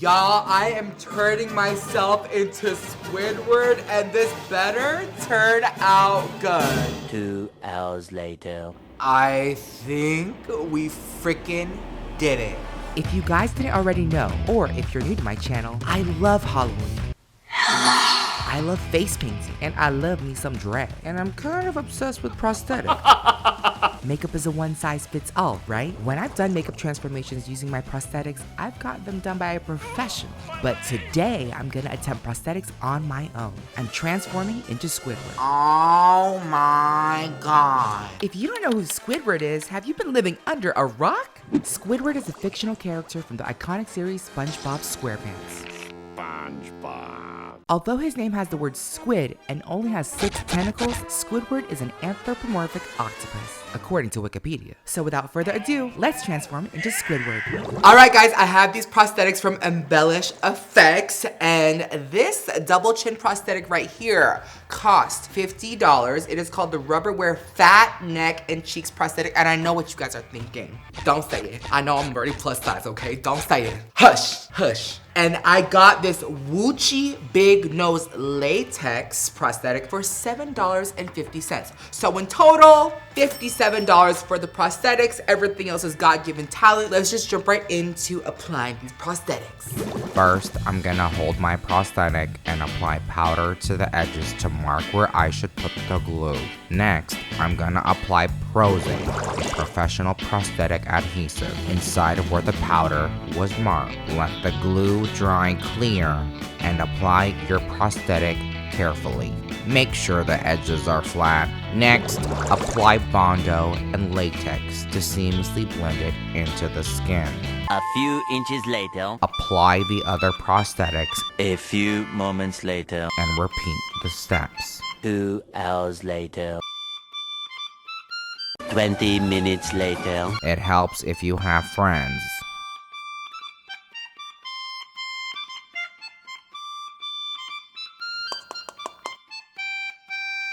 Y'all, I am turning myself into Squidward, and this better turn out good. 2 hours later. I think we freaking did it. If you guys didn't already know, or if you're new to my channel, I love Halloween. I love face painting, and I love me some drag. And I'm kind of obsessed with prosthetics. Makeup is a one-size-fits-all, right? When I've done makeup transformations using my prosthetics, I've got them done by a professional. But today, I'm gonna attempt prosthetics on my own. I'm transforming into Squidward. Oh my god. If you don't know who Squidward is, have you been living under a rock? Squidward is a fictional character from the iconic series SpongeBob SquarePants. Although his name has the word squid and only has 6 tentacles, Squidward is an anthropomorphic octopus, according to Wikipedia. So without further ado, let's transform into Squidward. Alright guys, I have these prosthetics from Embellish Effects, and this double chin prosthetic right here cost $50. It is called the Rubberwear Fat Neck and Cheeks prosthetic, and I know what you guys are thinking. Don't say it. I know I'm already plus size, okay? Don't say it. Hush, hush. And I got this Woochie Big Nose Latex prosthetic for $7.50. So in total, $57 for the prosthetics. Everything else is God-given talent. Let's just jump right into applying these prosthetics. First, I'm gonna hold my prosthetic and apply powder to the edges to mark where I should put the glue. Next, I'm gonna apply Prozade, a professional prosthetic adhesive, inside of where the powder was marked. Let the glue dry clear and apply your prosthetic carefully. Make sure the edges are flat. Next, apply Bondo and latex to seamlessly blend it into the skin. A few inches later. Apply the other prosthetics. A few moments later. And repeat the steps. 2 hours later. 20 minutes later. It helps if you have friends.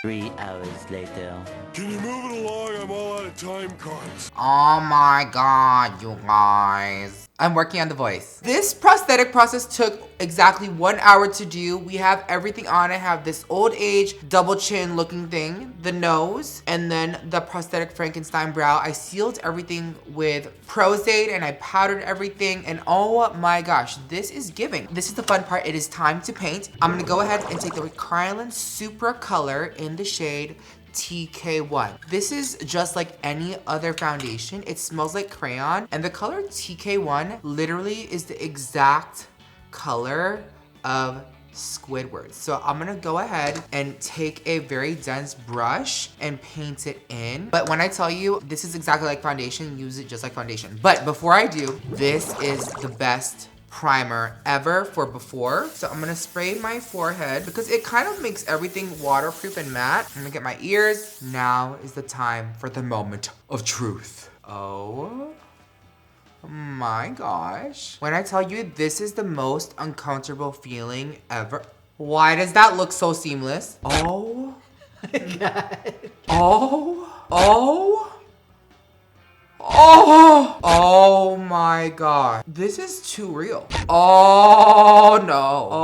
3 hours later. Can you move it along? I'm all out of time cards. Oh my god, you guys. I'm working on the voice. This prosthetic process took exactly 1 hour to do. We have everything on it. I have this old age double chin looking thing, the nose, and then the prosthetic Frankenstein brow. I sealed everything with Prozade and I powdered everything, and oh my gosh, this is giving. This is the fun part. It is time to paint. I'm gonna go ahead and take the Krylon Supra color in the shade TK1. This is just like any other foundation. It smells like crayon, and the color TK1 literally is the exact color of Squidward. So I'm gonna go ahead and take a very dense brush and paint it in. But when I tell you this is exactly like foundation, use it just like foundation. But before I do, this is the best primer ever for before. So I'm gonna spray my forehead because it kind of makes everything waterproof and matte. I'm gonna get my ears. Now is the time for the moment of truth. Oh my gosh. When I tell you this is the most uncomfortable feeling ever. Why does that look so seamless? Oh my god. Oh my god. This is too real. Oh no.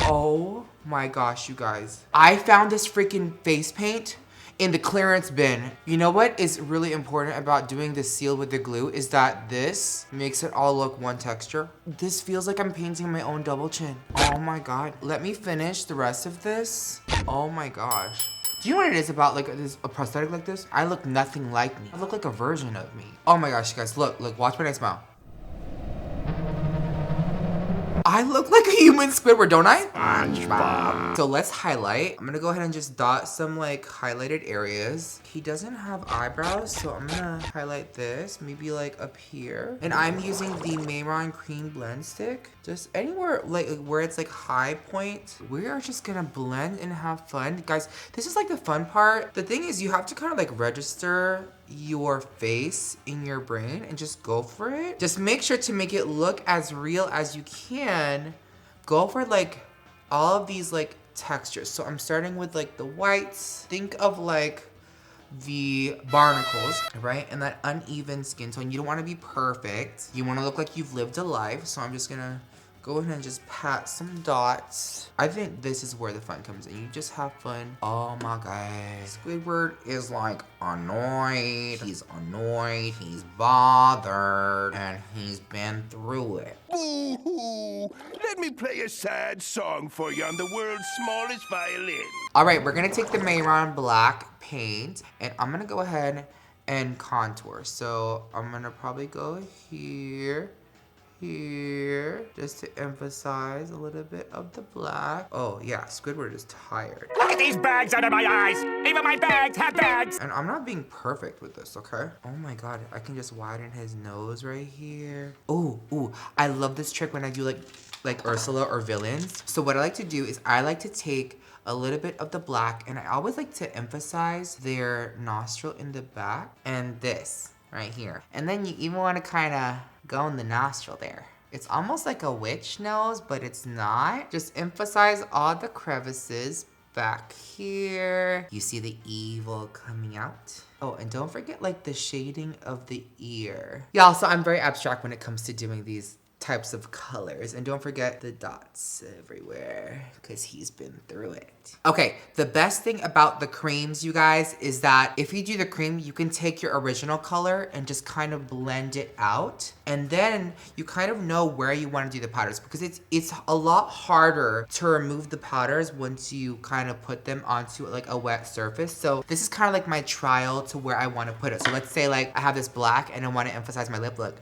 Oh my gosh, you guys. I found this freaking face paint in the clearance bin. You know what is really important about doing the seal with the glue is that this makes it all look one texture. This feels like I'm painting my own double chin. Oh my god. Let me finish the rest of this. Oh my gosh. Do you know what it is about like a prosthetic like this? I look nothing like me. I look like a version of me. Oh my gosh, you guys, look, watch when I smile. I look like a human Squidward, don't I? SpongeBob. So let's highlight. I'm gonna go ahead and just dot some like highlighted areas. He doesn't have eyebrows, so I'm gonna highlight this, maybe like up here. And I'm using the Mayron Cream Blend Stick. Just anywhere like where it's like high point. We are just gonna blend and have fun. Guys, this is like the fun part. The thing is you have to kind of like register your face in your brain and just go for it. Just make sure to make it look as real as you can. Go for like all of these like textures. So I'm starting with like the whites. Think of like the barnacles, right? And that uneven skin tone. You don't want to be perfect. You want to look like you've lived a life. So I'm just gonna go ahead and just pat some dots. I think this is where the fun comes in. You just have fun. Oh my God. Squidward is like annoyed. He's annoyed. He's bothered. And he's been through it. Boo-hoo! Let me play a sad song for you on the world's smallest violin. All right, we're gonna take the Mayron black paint and I'm gonna go ahead and contour. So I'm gonna probably go here, just to emphasize a little bit of the black. Oh yeah, Squidward is tired. Look at these bags under my eyes. Even my bags have bags. And I'm not being perfect with this, okay? Oh my God, I can just widen his nose right here. Ooh, I love this trick when I do like Ursula or villains. So what I like to do is I like to take a little bit of the black and I always like to emphasize their nostril in the back and this right here. And then you even want to kind of go in the nostril there. It's almost like a witch nose, but it's not. Just emphasize all the crevices back here. You see the evil coming out. Oh, and don't forget like the shading of the ear. Y'all, so I'm very abstract when it comes to doing these types of colors, and don't forget the dots everywhere because he's been through it. Okay, the best thing about the creams, you guys, is that if you do the cream, you can take your original color and just kind of blend it out, and then you kind of know where you want to do the powders because it's a lot harder to remove the powders once you kind of put them onto like a wet surface. So this is kind of like my trial to where I want to put it. So let's say like I have this black and I want to emphasize my lip look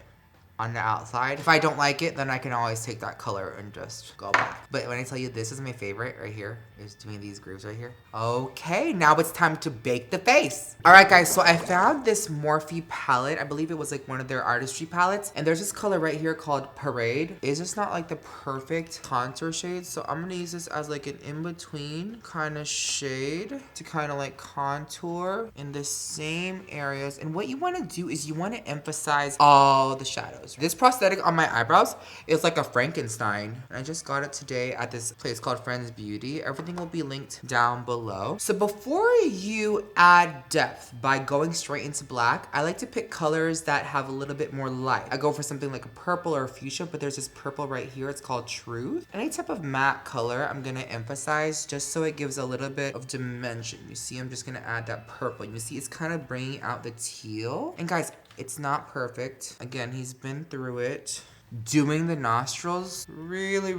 on the outside. If I don't like it, then I can always take that color and just go back. But when I tell you this is my favorite right here, is doing these grooves right here. Okay, now it's time to bake the face. All right, guys, so I found this Morphe palette. I believe it was like one of their artistry palettes. And there's this color right here called Parade. It's just not like the perfect contour shade. So I'm gonna use this as like an in-between kind of shade to kind of like contour in the same areas. And what you wanna do is you wanna emphasize all the shadows. This prosthetic on my eyebrows is like a Frankenstein. I just got it today at this place called Friends Beauty. Everything will be linked down below. So before you add depth by going straight into black, I like to pick colors that have a little bit more light. I go for something like a purple or a fuchsia, but there's this purple right here. It's called Truth. Any type of matte color I'm gonna emphasize just so it gives a little bit of dimension. You see, I'm just gonna add that purple. You see, it's kind of bringing out the teal. And guys, it's not perfect. Again, he's been through it. Doing the nostrils, really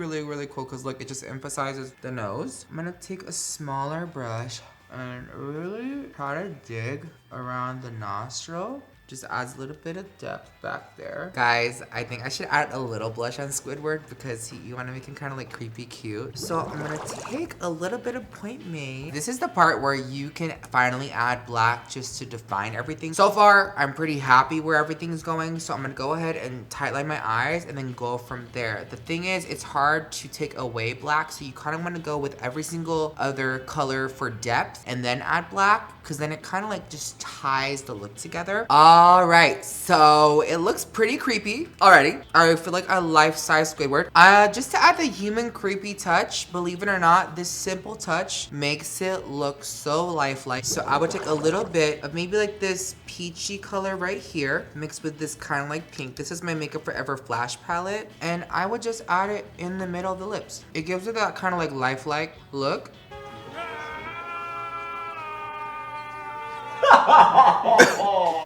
cool because look, it just emphasizes the nose. I'm gonna take a smaller brush and really try to dig around the nostril. Just adds a little bit of depth back there. Guys, I think I should add a little blush on Squidward because you want to make him kind of like creepy cute. So I'm gonna take a little bit of Point Made. This is the part where you can finally add black just to define everything. So far, I'm pretty happy where everything's going. So I'm gonna go ahead and tightline my eyes and then go from there. The thing is, it's hard to take away black. So you kind of want to go with every single other color for depth and then add black because then it kind of like just ties the look together. All right, so it looks pretty creepy already. I feel like a life-size Squidward. Just to add the human creepy touch, believe it or not, this simple touch makes it look so lifelike. So I would take a little bit of maybe like this peachy color right here, mixed with this kind of like pink. This is my Makeup Forever Flash palette, and I would just add it in the middle of the lips. It gives it that kind of like lifelike look.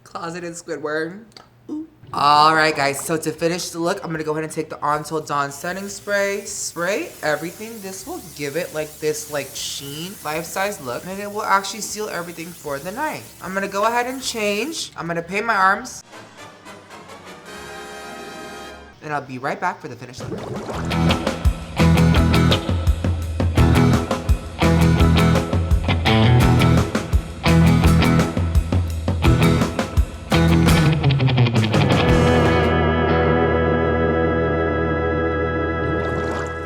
Closeted Squidward. Ooh. All right, guys, so to finish the look, I'm gonna go ahead and take the Until Dawn setting spray. Spray everything. This will give it like this like sheen, life-size look, and it will actually seal everything for the night. I'm gonna go ahead and change. I'm gonna paint my arms. And I'll be right back for the finished look.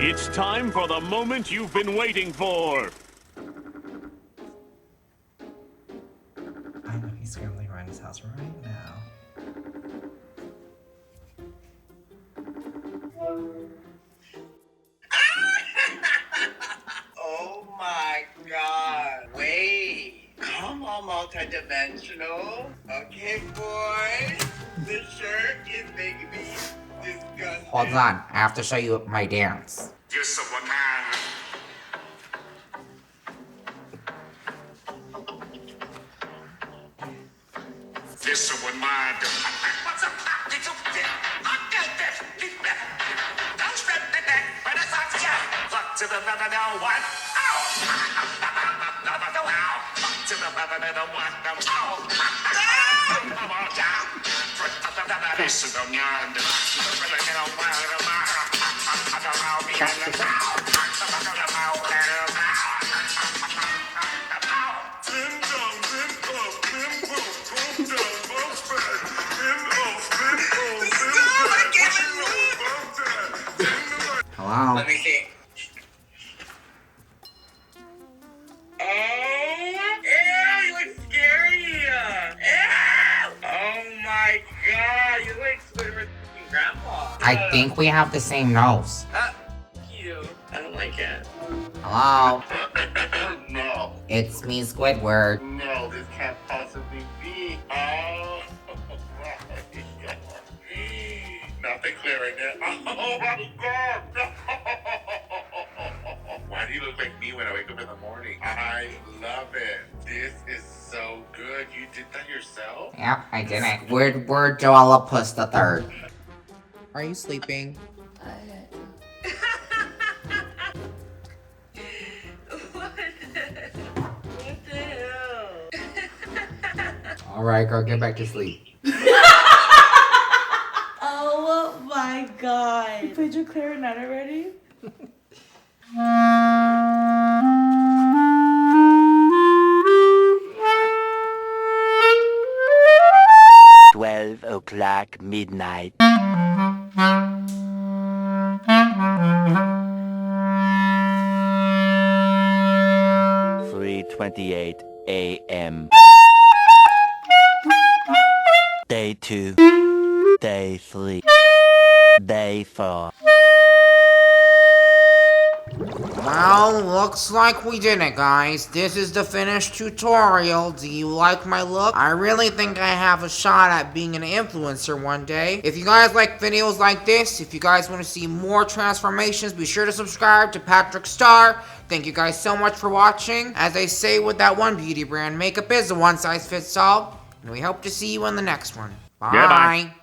It's time for the moment you've been waiting for. I know he's scrambling around his house right now. Oh my God. Wait. Come on, multi-dimensional. Okay, boys. This shirt is making me disgusted. Hold on, I have to show you my dance. Just someone man. Just someone man. What's up? Little bit. I got this. Don't step the neck. But it's not yet. Look to the one. Ow! Look to the one. Ow! This is the young. Hello? Let me see. Oh, ew, you look scary. Ew. Oh my god, you look like Squidward's grandpa. I think we have the same nose. You. I don't like it. Hello? No. It's me, Squidward. No, this can't possibly be. Oh. Nothing clear in there. Oh my god. Why do you look like me when I wake up in the morning? I love it. This is so good. You did that yourself? Yep, I did it. Squidward Joelopus the Third. Are you sleeping? What the hell? Alright, girl, get back to sleep. Oh my god. You played your clarinet already? 12 o'clock midnight. 3:28 a.m. Day 2. Day 3. Day 4. Well, looks like we did it, guys. This is the finished tutorial. Do you like my look? I really think I have a shot at being an influencer one day. If you guys like videos like this, if you guys want to see more transformations, be sure to subscribe to PatrickStarrr. Thank you guys so much for watching. As I say with that one beauty brand, makeup is a one-size-fits-all. And we hope to see you in the next one. Bye. Goodbye.